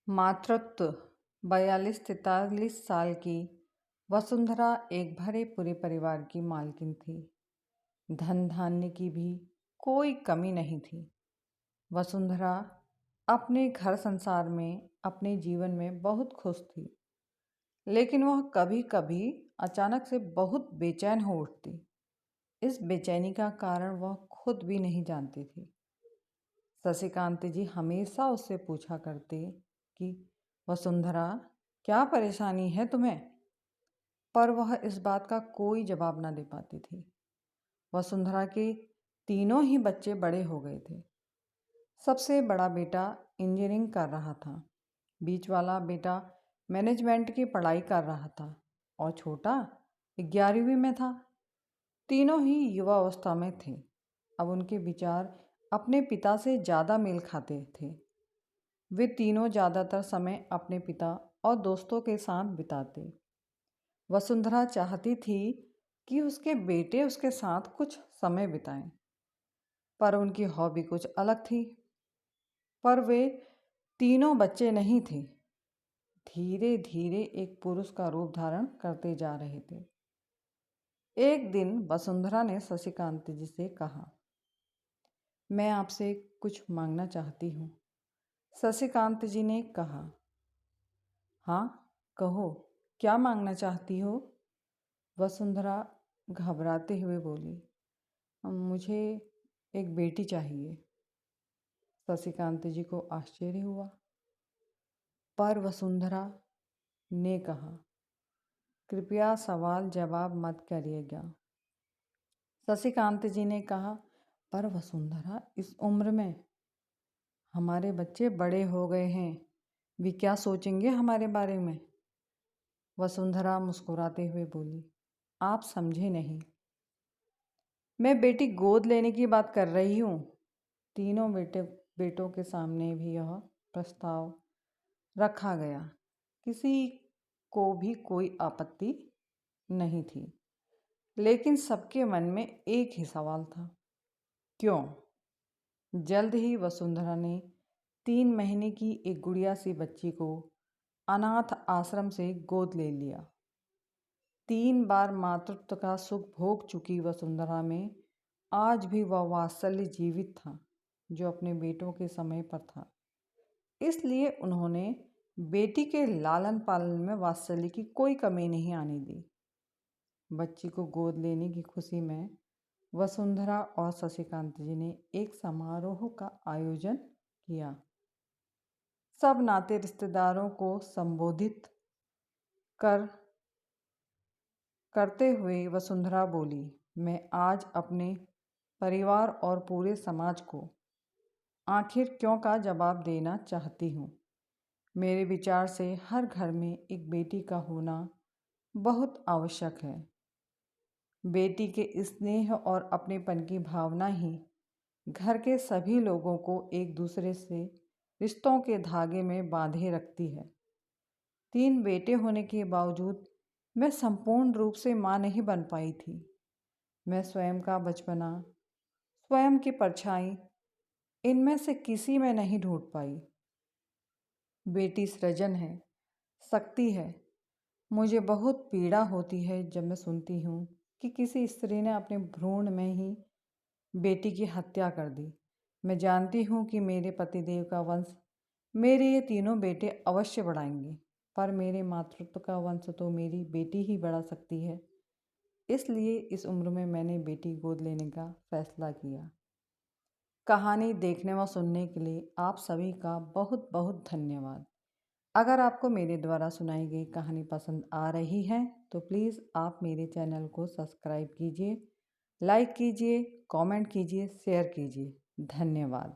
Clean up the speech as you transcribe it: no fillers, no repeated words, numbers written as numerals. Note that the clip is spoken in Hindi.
मातृत्व 42-43 साल की वसुंधरा एक भरे पूरे परिवार की मालकिन थी। धन धान्य की भी कोई कमी नहीं थी। वसुंधरा अपने घर संसार में, अपने जीवन में बहुत खुश थी, लेकिन वह कभी कभी अचानक से बहुत बेचैन हो उठती। इस बेचैनी का कारण वह खुद भी नहीं जानती थी। शशिकांत जी हमेशा उससे पूछा करते कि वसुंधरा, क्या परेशानी है तुम्हें? पर वह इस बात का कोई जवाब न दे पाती थी। वसुंधरा के तीनों ही बच्चे बड़े हो गए थे। सबसे बड़ा बेटा इंजीनियरिंग कर रहा था, बीच वाला बेटा मैनेजमेंट की पढ़ाई कर रहा था और छोटा 11वीं में था। तीनों ही युवा अवस्था में थे। अब उनके विचार अपने पिता से ज़्यादा मेल खाते थे। वे तीनों ज़्यादातर समय अपने पिता और दोस्तों के साथ बिताते। वसुंधरा चाहती थी कि उसके बेटे उसके साथ कुछ समय बिताएं, पर उनकी हॉबी कुछ अलग थी। पर वे तीनों बच्चे नहीं थे, धीरे धीरे एक पुरुष का रूप धारण करते जा रहे थे। एक दिन वसुंधरा ने शशिकांत जी से कहा, मैं आपसे कुछ मांगना चाहती हूँ। शशिकांत जी ने कहा, हाँ कहो, क्या मांगना चाहती हो? वसुंधरा घबराते हुए बोली, मुझे एक बेटी चाहिए। शशिकांत जी को आश्चर्य हुआ, पर वसुंधरा ने कहा, कृपया सवाल जवाब मत करिएगा। शशिकांत जी ने कहा, पर वसुंधरा, इस उम्र में हमारे बच्चे बड़े हो गए हैं, वे क्या सोचेंगे हमारे बारे में? वसुंधरा मुस्कुराते हुए बोली, आप समझे नहीं, मैं बेटी गोद लेने की बात कर रही हूँ। तीनों बेटों के सामने भी यह प्रस्ताव रखा गया। किसी को भी कोई आपत्ति नहीं थी, लेकिन सबके मन में एक ही सवाल था, क्यों? जल्द ही वसुंधरा ने 3 महीने की एक गुड़िया सी बच्ची को अनाथ आश्रम से गोद ले लिया। 3 बार मातृत्व का सुख भोग चुकी वसुंधरा में आज भी वह वात्सल्य जीवित था जो अपने बेटों के समय पर था। इसलिए उन्होंने बेटी के लालन पालन में वात्सल्य की कोई कमी नहीं आने दी। बच्ची को गोद लेने की खुशी में वसुंधरा और शशिकांत जी ने एक समारोह का आयोजन किया। सब नाते रिश्तेदारों को संबोधित करते हुए वसुंधरा बोली, मैं आज अपने परिवार और पूरे समाज को आखिर क्यों का जवाब देना चाहती हूँ। मेरे विचार से हर घर में एक बेटी का होना बहुत आवश्यक है। बेटी के स्नेह और अपनेपन की भावना ही घर के सभी लोगों को एक दूसरे से रिश्तों के धागे में बांधे रखती है। 3 बेटे होने के बावजूद मैं संपूर्ण रूप से माँ नहीं बन पाई थी। मैं स्वयं का बचपना, स्वयं की परछाई इनमें से किसी में नहीं ढूंढ पाई। बेटी सृजन है, शक्ति है। मुझे बहुत पीड़ा होती है जब मैं सुनती हूँ कि किसी स्त्री ने अपने भ्रूण में ही बेटी की हत्या कर दी। मैं जानती हूँ कि मेरे पतिदेव का वंश मेरे ये तीनों बेटे अवश्य बढ़ाएंगे, पर मेरे मातृत्व का वंश तो मेरी बेटी ही बढ़ा सकती है। इसलिए इस उम्र में मैंने बेटी गोद लेने का फैसला किया। कहानी देखने व सुनने के लिए आप सभी का बहुत बहुत धन्यवाद। अगर आपको मेरे द्वारा सुनाई गई कहानी पसंद आ रही है तो प्लीज़ आप मेरे चैनल को सब्सक्राइब कीजिए, लाइक कीजिए, कमेंट कीजिए, शेयर कीजिए। धन्यवाद।